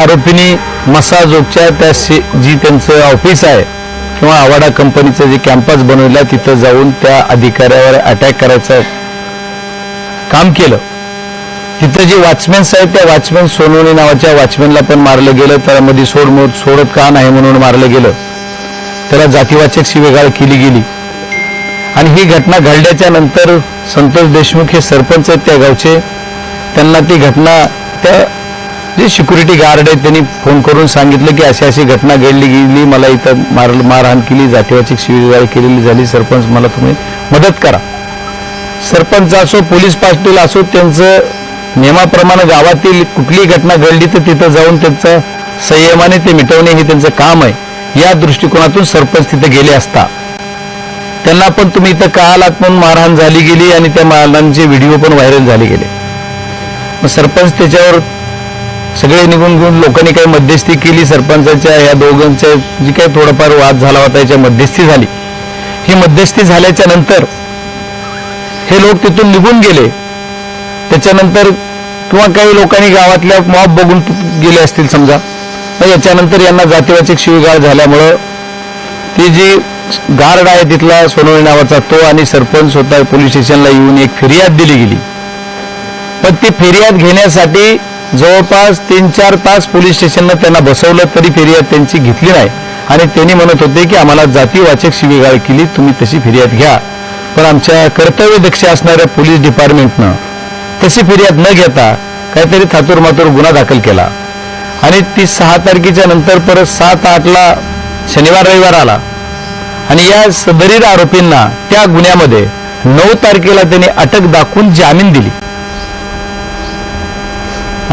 आरोपींनी मसाजोगच्या त्या जी त्यांचं ऑफिस आहे किंवा आवाडा कंपनीचं जे कॅम्पस बनवलं तिथं जाऊन त्या अधिकाऱ्यावर अटॅक करायचं काम केलं. तिथं जे वॉचमॅन्स आहेत त्या वॉचमॅन सोनवणे नावाच्या वॉचमॅनला पण मारलं गेलं. त्याला मध्ये सोडत का नाही म्हणून मारलं गेलं. त्याला जातीवाचक शिवीगाळ केली गेली. आणि ही घटना घडल्याच्या नंतर संतोष देशमुख हे सरपंच आहेत त्या गावचे, त्यांना ती घटना त्या जे सिक्युरिटी गार्ड आहेत त्यांनी फोन करून सांगितलं की अशी अशी घटना घडली गेली, मला इथं मारहाण केली, जातीवाचक शिवीगाळ केलेली झाली, सरपंच मला तुम्ही मदत करा. सरपंच असो पोलीस पाटील असो त्यांचं नियमाप्रमाणे गावातील कुठलीही घटना घडली तर तिथं जाऊन त्यांचं संयमाने ते मिटवणे हे त्यांचं काम आहे. या दृष्टिकोनातून सरपंच तिथे गेले असता त्यांना पण तुम्ही इथं का आलात म्हणून मारहाण झाली गेली आणि त्या मारहाणीचे व्हिडिओ पण व्हायरल झाले गेले. मग सरपंच त्याच्यावर सगळे निघून घेऊन लोकांनी काही मध्यस्थी केली. सरपंचाच्या या दोघांच्या जी काही थोडाफार वाद झाला होता याच्या मध्यस्थी झाली. ही मध्यस्थी झाल्याच्या नंतर हे लोक तिथून निघून गेले. त्याच्यानंतर किंवा काही लोकांनी गावातल्या मॉब बघून गेले असतील समजा. याच्यानंतर यांना जातीवाचक शिवीगाळ झाल्यामुळं ती जी गार्ड आहे तिथला सोनवणे नावाचा तो आणि सरपंच स्वतः पोलीस स्टेशनला येऊन एक फिर्याद दिली गेली. पण ती फिर्याद घेण्यासाठी जवळपास 3-4 तास पोलीस स्टेशननं त्यांना बसवलं तरी फिर्याद त्यांची घेतली नाही. आणि त्यांनी म्हणत होते की आम्हाला जातीवाचक शिवीगाळ केली, तुम्ही तशी फिर्याद घ्या. पण आमच्या कर्तव्यदक्ष असणाऱ्या पोलीस डिपार्टमेंटनं तशी फिर्याद न घेता काहीतरी थातूरमातूर गुन्हा दाखल केला. आणि ती 6 तारखेच्या नंतर परत 7-8ला शनिवार रविवार आला आणि या सदरील आरोपींना त्या गुन्ह्यामध्ये 9 तारखेला त्यांनी अटक दाखवून जामीन दिली.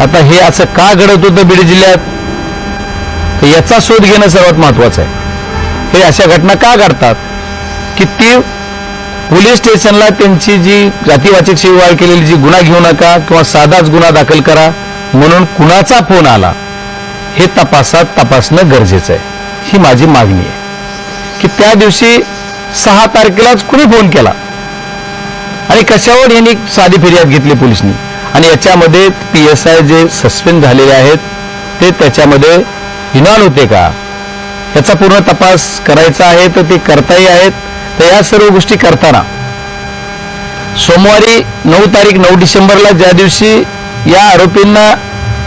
आता हे असं का घडत होतं बीड जिल्ह्यात याचा शोध घेणं सर्वात महत्वाचं आहे. हे अशा घटना का घडतात की ती पोलीस स्टेशनला त्यांची जी जातीवाचक शिवीगाळ केलेली जी गुन्हा घेऊ नका किंवा साधाच गुन्हा दाखल करा म्हणून कुणाचा फोन आला हे तपासणं गरजेचं आहे. ही माझी मागणी आहे की त्या दिवशी 6 तारखेलाच कुणी फोन केला आणि कशावर यांनी साधी फिर्याद घेतली पोलिसांनी. आणि याच्यामध्ये PSI जे सस्पेंड झालेले आहेत ते त्याच्यामध्ये इन्व्हॉल्व होते का याचा पूर्ण तपास करायचा आहे. तर ते करताही आहेत. तर या सर्व गोष्टी करताना सोमवारी 9 डिसेंबरला ज्या दिवशी या आरोपींना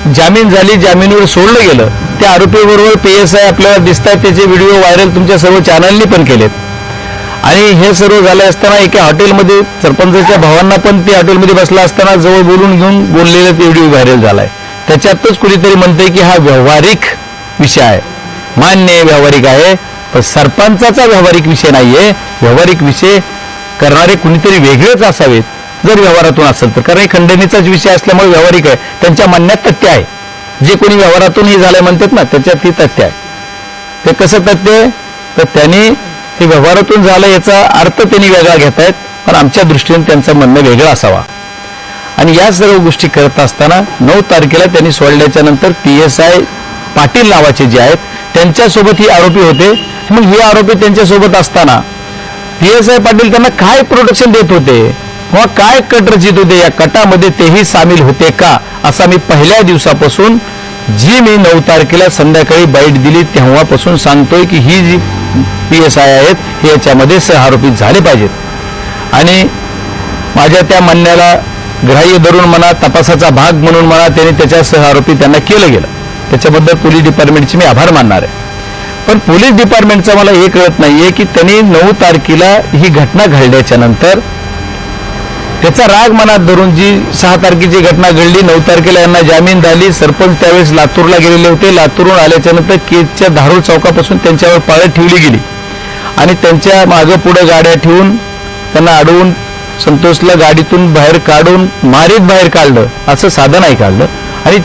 जामीन झाली, जामीनवर सोडलं गेलं, त्या आरोपीबरोबर PSI आपल्याला दिसतात. त्याचे व्हिडिओ व्हायरल तुमच्या सर्व चॅनलनी पण केलेत. आणि हे सर्व झालं असताना एका हॉटेलमध्ये सरपंचाच्या भावांना पण ते हॉटेलमध्ये बसला असताना जवळ बोलून घेऊन बोललेला ते व्हिडिओ व्हायरल झालाय. त्याच्यातच कुणीतरी म्हणते की हा व्यावहारिक विषय आहे. मान्य व्यावहारिक आहे, पण सरपंचाचा व्यावहारिक विषय नाहीये. व्यावहारिक विषय करणारे कुणीतरी वेगळेच असावेत जर व्यवहारातून असेल तर. कारण हे खंडणीचाच विषय असल्यामुळे व्यावहारिक आहे. त्यांच्या म्हणण्यात तथ्य आहे. जे कोणी व्यवहारातून हे झालंय म्हणतात ना त्याच्यात ही तथ्य आहे. ते कसं तथ्य आहे तर त्यांनी हे व्यवहारातून झालं याचा अर्थ त्यांनी वेगळा घेतायत. पण आमच्या दृष्टीने त्यांचं म्हणणं वेगळं असावा. आणि या सर्व गोष्टी करत असताना 9 तारखेला त्यांनी सोडल्याच्या नंतर PSI पाटील नावाचे जे आहेत त्यांच्यासोबत ही आरोपी होते. मग हे आरोपी त्यांच्यासोबत असताना PSI पाटील त्यांना काय प्रोटेक्शन देत होते किंवा काय कट रचित होते या कटामध्ये तेही सामील होते का असा मी पहिल्या दिवसापासून जी मी 9 तारखेला संध्याकाळी बाईट दिली तेव्हापासून सांगतोय की ही जी PSI आहेत हे याच्यामध्ये सहआरोपी झाले पाहिजेत. आणि माझ्या त्या म्हणण्याला ग्राह्य धरून म्हणा, तपासाचा भाग म्हणून म्हणा, त्यांनी त्याच्या सहआरोपी त्यांना केलं गेलं. त्याच्याबद्दल पोलीस डिपार्टमेंटचे मी आभार मानणार आहे. पण पोलीस डिपार्टमेंटचं मला हे कळत नाहीये की त्यांनी 9 तारखेला ही घटना घडल्याच्या नंतर त्याचा राग मनात धरून जी 6 तारखेची घटना घडली, 9 तारखेला यांना जामीन झाली. सरपंच त्यावेळेस लातूरला गेलेले होते. लातूरून आल्याच्या नंतर केजच्या धारूर चौकापासून त्यांच्यावर पाळत ठेवली गेली आणि त्यांच्या मागं पुढे गाड्या ठेवून त्यांना अडवून संतोषला गाडीतून बाहेर काढून मारीत बाहेर काढलं. असं साधं नाही काढलं. आणि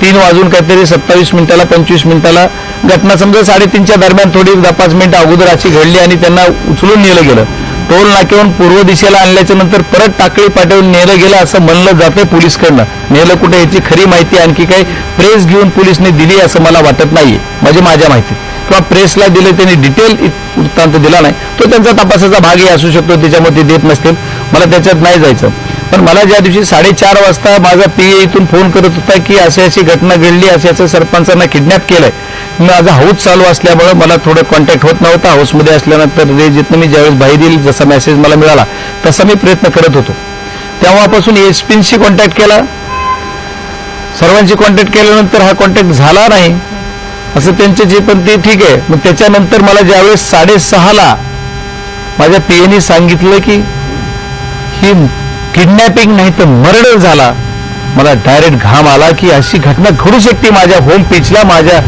3 वाजून काहीतरी 27 मिनिटाला 25 मिनिटाला घटना समजा 3:30च्या दरम्यान थोडी 10-5 मिनिटं अगोदर अशी घडली आणि त्यांना उचलून नेलं गेलं. टोल नाक्यावरून पूर्व दिशेला आणल्याच्या नंतर परत टाकळी पाठवून नेलं गेलं असं म्हणलं जातंय पोलीसकडनं. नेलं कुठे याची खरी माहिती आणखी काही प्रेस घेऊन पोलिसने दिली असं मला वाटत नाहीये. म्हणजे माझ्या माहितीत किंवा प्रेसला दिलं त्यांनी डिटेल वृत्तांत दिला नाही. तो त्यांचा तपासाचा भागही असू शकतो, त्याच्यामध्ये देत नसतील, मला त्याच्यात नाही जायचं. पण मला ज्या दिवशी 4:30 वाजता माझा PA इथून फोन करत होता की अशी घटना घडली, असं सरपंचांना किडनॅप केलंय, माझा हाऊस चालू असल्यामुळे मला थोडं कॉन्टॅक्ट होत नव्हता. हाऊसमध्ये असल्यानंतर रेजितनं मी ज्यावेळेस बाहेर येईल जसा मेसेज मला मिळाला तसा मी प्रयत्न करत होतो. तेव्हापासून SP कॉन्टॅक्ट केला, सर्वांशी कॉन्टॅक्ट केल्यानंतर हा कॉन्टॅक्ट झाला नाही असं त्यांचे जे, पण ते ठीक आहे. मग त्याच्यानंतर मला ज्यावेळेस 6:30ला माझ्या PAने सांगितलं की ही किडनॅपिंग नाही तर मर्डर झाला, मला डायरेक्ट घाम आला की अशी घटना घडू शकते माझ्या होम पिचला. माझ्या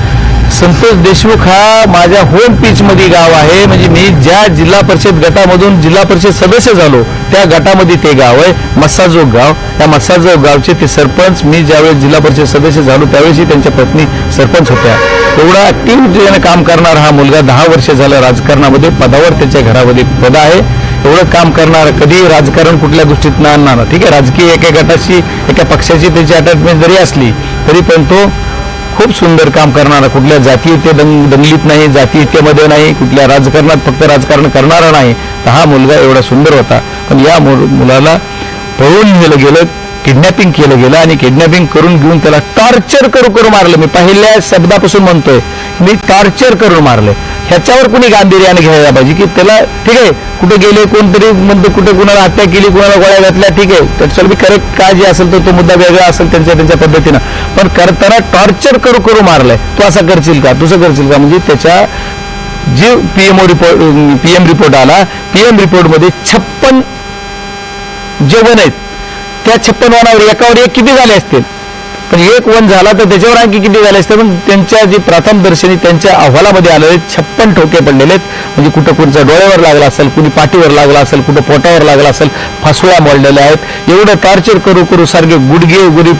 संतोष देशमुख हा माझ्या होम पिच मध्ये गाव आहे, म्हणजे मी ज्या जिल्हा परिषद गटामधून जिल्हा परिषद सदस्य झालो त्या गटामध्ये ते गाव आहे, मस्साजोग गाव. त्या मस्साजोग गावचे ते सरपंच, मी ज्यावेळेस जिल्हा परिषद सदस्य झालो त्यावेळेसही त्यांच्या पत्नी सरपंच होत्या. एवढा ऍक्टिव्हिटीने काम करणारा हा मुलगा 10 वर्ष झालं राजकारणामध्ये पदावर, त्याच्या घरामध्ये पद आहे. एवढं काम करणार, कधी राजकारण कुठल्या गोष्टीत न आणणार, ठीक आहे. राजकीय एका गटाशी एका पक्षाची त्याची अटॅचमेंट जरी असली तरी पण तो खूप सुंदर काम करणारा, कुठल्या जातीय दंगलीत नाही, जातीयतेमध्ये नाही, कुठल्या राजकारणात फक्त राजकारण करणारा नाही. तर हा मुलगा एवढा सुंदर होता. पण या मुलाला पळून नेलं गेलं, किडनॅपिंग केलं गेलं आणि किडनॅपिंग करून घेऊन त्याला टॉर्चर करू मारलं. मी पहिल्या शब्दापासून म्हणतोय, मी टॉर्चर करून मारलं. ह्याच्यावर कुणी गांभीर्याने घ्यायला पाहिजे की त्याला, ठीक आहे, कुठे गेले कोणतरी म्हणतो, कुठे कुणाला हत्या केली, कुणाला गोळ्या घातल्या, ठीक आहे, त्याच्यावर करेक्ट काय जे असेल तो मुद्दा वेगळा असेल त्यांच्या पद्धतीनं, पण करताना टॉर्चर करू मारलंय. तू असं करशील का, तुझं करशील का, म्हणजे त्याच्या जे PM रिपोर्ट आला, PM रिपोर्टमध्ये 56 जे वन आहेत त्या 56 वनावर एकावर एक किती झाले असतील, पण एक वन झाला तर त्याच्यावर आणखी किती झाले असते. पण त्यांच्या जी प्रथम दर्शनी त्यांच्या अहवालामध्ये आलेले 56 ठोके पडलेले आहेत. म्हणजे कुठं कोणच्या डोळ्यावर लागला असेल, कुणी पाठीवर लागला असेल, कुठं पोटावर लागला असेल, फासोळ्या मोडलेल्या आहेत. एवढं टॉर्चर करू सारखे गुडघे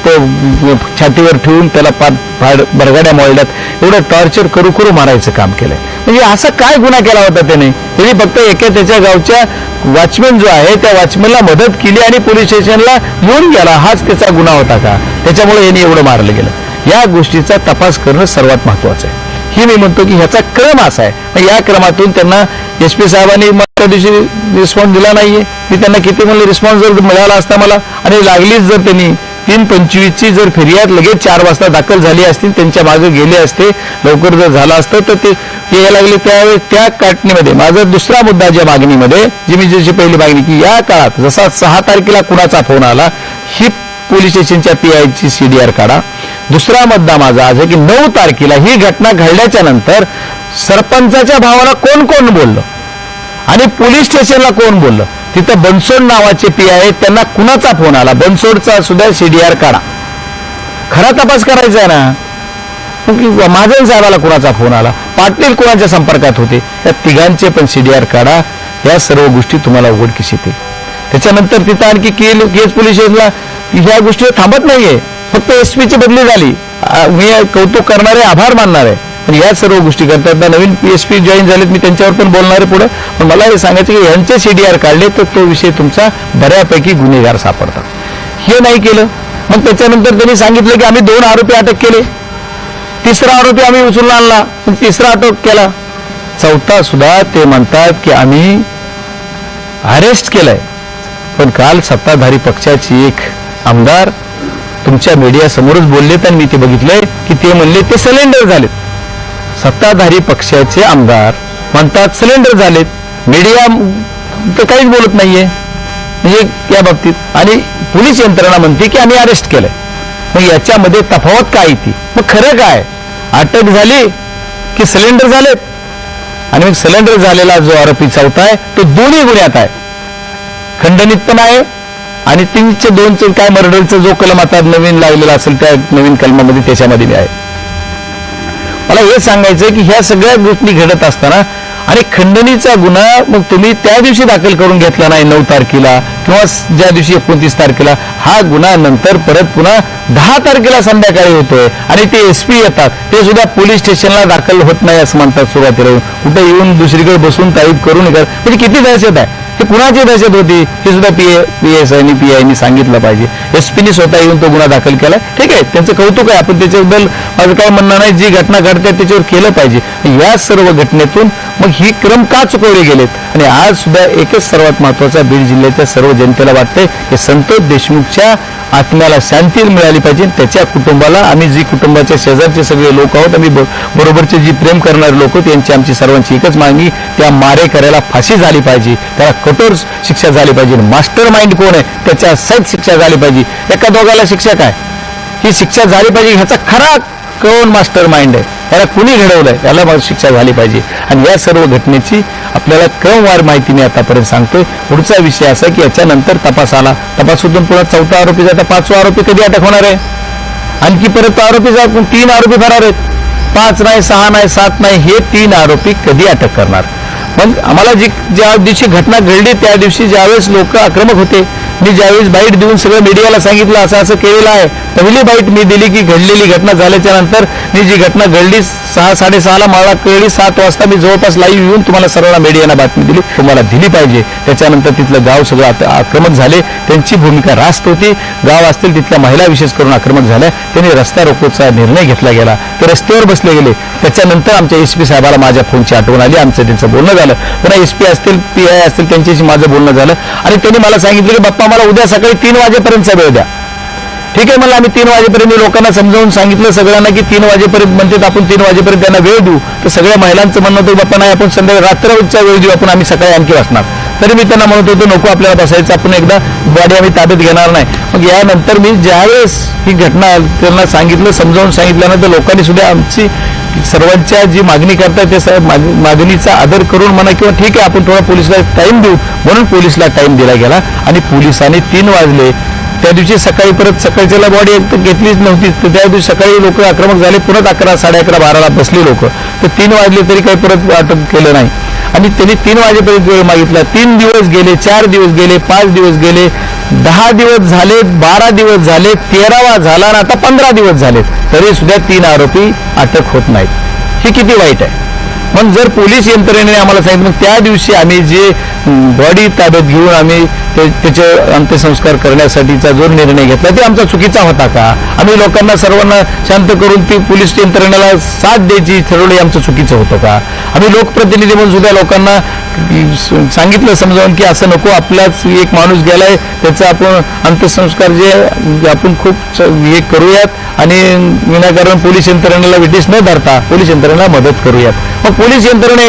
छातीवर ठेवून त्याला बरगाड्या मोडल्यात. एवढं टॉर्चर करू मारायचं काम केलंय. म्हणजे असा काय गुन्हा केला होता त्याने फक्त एका त्याच्या गावच्या वॉचमॅन जो आहे त्या वॉचमॅनला मदत केली आणि पोलीस स्टेशनला येऊन गेला, हाच त्याचा गुन्हा होता का, त्याच्यामुळे यांनी एवढं मारलं गेलं. या गोष्टीचा तपास करणं सर्वात महत्वाचं आहे. ही मी म्हणतो की ह्याचा क्रम असा आहे. या क्रमातून त्यांना SP साहेबांनी त्या दिवशी रिस्पॉन्स दिला नाहीये. मी त्यांना किती म्हणले, रिस्पॉन्स जर मिळाला असता मला आणि लागलीच जर त्यांनी 3:25ची जर फिर्याद लगेच 4 वाजता दाखल झाली असती, त्यांच्या मागे गेले असते, लवकर जर झालं असतं तर ते यायला लागले. त्यावेळेस त्या काटणीमध्ये माझा दुसरा मुद्दा ज्या मागणीमध्ये जी मी जशी पहिली मागणी की या काळात जसा 6 तारखेला कुणाचा फोन आला, ही पोलीस स्टेशनच्या PIची CDR काढा. दुसरा मुद्दा माझा आज आहे की 9 तारखेला ही घटना घडल्याच्या नंतर सरपंचाच्या भावाला कोण बोललं आणि पोलीस स्टेशनला कोण बोललं, तिथं बनसोड नावाचे PI आहेत, त्यांना कुणाचा फोन आला, बनसोडचा सुद्धा CDR काढा. खरा तपास करायचा आहे ना. महाजन साहेबाला कुणाचा फोन आला, पाटील कुणाच्या संपर्कात होते, या तिघांचे पण CDR काढा. या सर्व गोष्टी तुम्हाला उघडकीस येतील. त्याच्यानंतर तिथं आणखी केज पोलीस स्टेशनला ह्या गोष्टी थांबत नाहीये, फक्त SPची बदली झाली. मी कौतुक करणारे, आभार मानणारे, पण या सर्व गोष्टी करतात. नवीन SP जॉईन झालेत, मी त्यांच्यावर पण बोलणार आहे पुढे. पण मला हे सांगायचं की यांचे CDR काढले तर तो विषय तुमचा बऱ्यापैकी गुन्हेगार सापडतात. हे नाही केलं. मग त्याच्यानंतर त्यांनी सांगितलं की आम्ही 2 आरोपी अटक केले, 3रा आरोपी आम्ही उचलून आणला, मग 3रा अटक केला, 4था सुद्धा ते म्हणतात की आम्ही अरेस्ट केलंय. पण काल सत्ताधारी पक्षाची एक आमदार तुमच्या मीडिया समोरच बोललेत आणि मी ते बघितलंय की ते म्हणले ते सिलेंडर झालेत. सत्ताधारी पक्षाचे आमदार म्हणतात सिलेंडर झालेत, मीडिया तर काहीच बोलत नाहीये म्हणजे या बाबतीत, आणि पोलीस यंत्रणा म्हणते की आम्ही अरेस्ट केलंय. मग याच्यामध्ये तफावत काय ती, मग खरं काय, अटक झाली की सिलेंडर झालेत? आणि मग सिलेंडर झालेला जो आरोपी 4था आहे तो दोन्ही गुन्ह्यात आहे, खंडणीत पण आहे आणि 302 काय मर्डरचा जो कलम आता नवीन लागलेला असेल त्या नवीन कलमामध्ये त्याच्यामध्ये आहे. मला हे सांगायचं की ह्या सगळ्या गोष्टी घडत असताना आणि खंडणीचा गुन्हा मग तुम्ही त्या दिवशी दाखल करून घेतला नाही 9 तारखेला किंवा ज्या दिवशी 29 तारखेला, हा गुन्हा नंतर परत पुन्हा 10 तारखेला संध्याकाळी होतोय आणि ते SP येतात, ते सुद्धा पोलीस स्टेशनला दाखल होत नाही असं म्हणतात. सुरुवातीला कुठे येऊन दुसरीकडे बसून टाईप करून म्हणजे किती दहशत आहे. हे कुणाची दहशत होती हे सुद्धा PSI आणि PIनी सांगितलं पाहिजे. SP स्वतः येऊन तो गुन्हा दाखल केला. ठीक आहे, त्यांचं कौतुक आहे, आपण त्याच्याबद्दल माझं काय म्हणणं नाही. जी घटना घडते त्याच्यावर केलं पाहिजे. या सर्व घटनेतून मग ही क्रम का चुकवले गेलेत. आणि आज सुद्धा एकच सर्वात महत्वाचा बीड जिल्ह्याच्या सर्व जनतेला वाटतंय की संतोष देशमुखच्या आत्म्याला शांती मिळाली पाहिजे. त्याच्या कुटुंबाला, आम्ही जी कुटुंबाच्या शेजारचे सगळे लोक आहोत, आम्ही बरोबरचे जी प्रेम करणारे लोक, त्यांची आमची सर्वांची एकच मागणी, त्या मारेकऱ्याला फाशी झाली पाहिजे, त्याला कठोर शिक्षा झाली पाहिजे. मास्टर माइंड कोण आहे त्याच्या सक्त शिक्षा झाली पाहिजे. एका दोघाला शिक्षा काय, ही शिक्षा झाली पाहिजे. ह्याचा खरा कोण मास्टर माइंड आहे, याला कुणी घडवलंय, याला शिक्षा झाली पाहिजे. आणि या सर्व घटनेची आपल्याला क्रमवार माहिती मी आतापर्यंत सांगतोय. पुढचा विषय असा की याच्यानंतर तपास आला, तपासातून पुन्हा 4था आरोपी जाता, 5वा आरोपी कधी अटक होणार आहे. आणखी परत आरोपी 3 आरोपी फरार आहेत. 5 नाही, 6 नाही, 7 नाही, हे 3 आरोपी कधी अटक करणार. मग आम्हाला ज्या दिवशी घटना घडली त्या दिवशी ज्यावेळेस लोक आक्रमक होते, मी ज्यावेळेस बाईट देऊन सगळं मीडियाला सांगितलं असं असं केलेलं आहे. पहिली बाईट मी दिली की घडलेली घटना झाल्याच्या नंतर मी जी घटना घडली 6-6:30 मला कळली, 7 वाजता मी जवळपास लाईव्ह येऊन तुम्हाला सर्वांना मीडियानं बातमी दिली, तुम्हाला दिली पाहिजे. त्याच्यानंतर तिथलं गाव सगळं आक्रमक झाले, त्यांची भूमिका रास्त होती. गाव असतील तिथल्या महिला विशेष करून आक्रमक झाल्या, त्यांनी रस्ता रोकोचा निर्णय घेतला गेला, ते रस्त्यावर बसले गेले. त्याच्यानंतर आमच्या SP साहेबाला माझ्या फोनची आठवण आली, आमचं त्यांचं बोलणं झालं. पुन्हा SP असतील, PI असतील, त्यांच्याशी माझं बोलणं झालं आणि त्यांनी मला सांगितलं की बाप्पा मला उद्या सकाळी 3 वाजेपर्यंतचा वेळ द्या. ठीक आहे म्हणलं, आम्ही 3 वाजेपर्यंत मी लोकांना समजावून सांगितलं सगळ्यांना की 3 वाजेपर्यंत म्हणतात आपण 3 वाजेपर्यंत त्यांना वेळ देऊ. तर सगळ्या महिलांचं म्हणणं होतं बाप्पा नाही, आपण संध्याकाळी रात्रचा वेळ देऊ, आपण आम्ही सकाळी आणखी वाचणार. तरी मी त्यांना म्हणत होतो नको, आपल्याला बसायचं, आपण एकदा बॉडी आम्ही ताब्यात घेणार नाही. मग यानंतर मी ज्यावेळेस ही घटना त्यांना सांगितलं, समजावून सांगितल्यानंतर लोकांनी सुद्धा आमची सर्वांच्या जी मागणी करतात ते मागणीचा आदर करून म्हणा किंवा ठीक आहे आपण थोडा पोलिसला टाइम देऊ म्हणून पोलिसला टाइम दिला गेला. आणि पोलिसांनी 3 वाजले त्या दिवशी सकाळी, परत सकाळच्याला बॉडी घेतलीच नव्हती, तर त्या दिवशी सकाळी लोक आक्रमक झाले, परत 11, 11:30, 12ला बसले लोक, तर 3 वाजले तरी काही परत अटक केलं नाही. आणि त्यांनी 3 वाजेपर्यंत वेळ मागितला. 3 दिवस गेले, 4 दिवस गेले, 5 दिवस गेले, 10 दिवस झाले, 12 दिवस झाले, 13वा झाला आणि आता 15 दिवस झाले, तरी सुद्धा 3 आरोपी अटक होत नाहीत. ही किती वाईट आहे. मग जर पोलीस यंत्रणेने आम्हाला सांगितलं, मग त्या दिवशी आम्ही जे बॉडी ताब्यात घेऊन आम्ही त्याचे अंत्यसंस्कार करण्यासाठीचा जो निर्णय घेतला ते आमचा चुकीचा होता का. आम्ही लोकांना सर्वांना शांत करून ती पोलीस यंत्रणेला साथ द्यायची ठरवली, आमचं चुकीचं होतं का. आम्ही लोकप्रतिनिधी म्हणून सुद्धा लोकांना सांगितलं समजावून की असं नको, आपलाच एक माणूस गेलाय, त्याचा आपण अंत्यसंस्कार जे आपण खूप हे करूयात आणि विनाकारण पोलीस यंत्रणेला विटेस न धरता पोलीस यंत्रणेला मदत करूयात. मग पोलीस यंत्रणा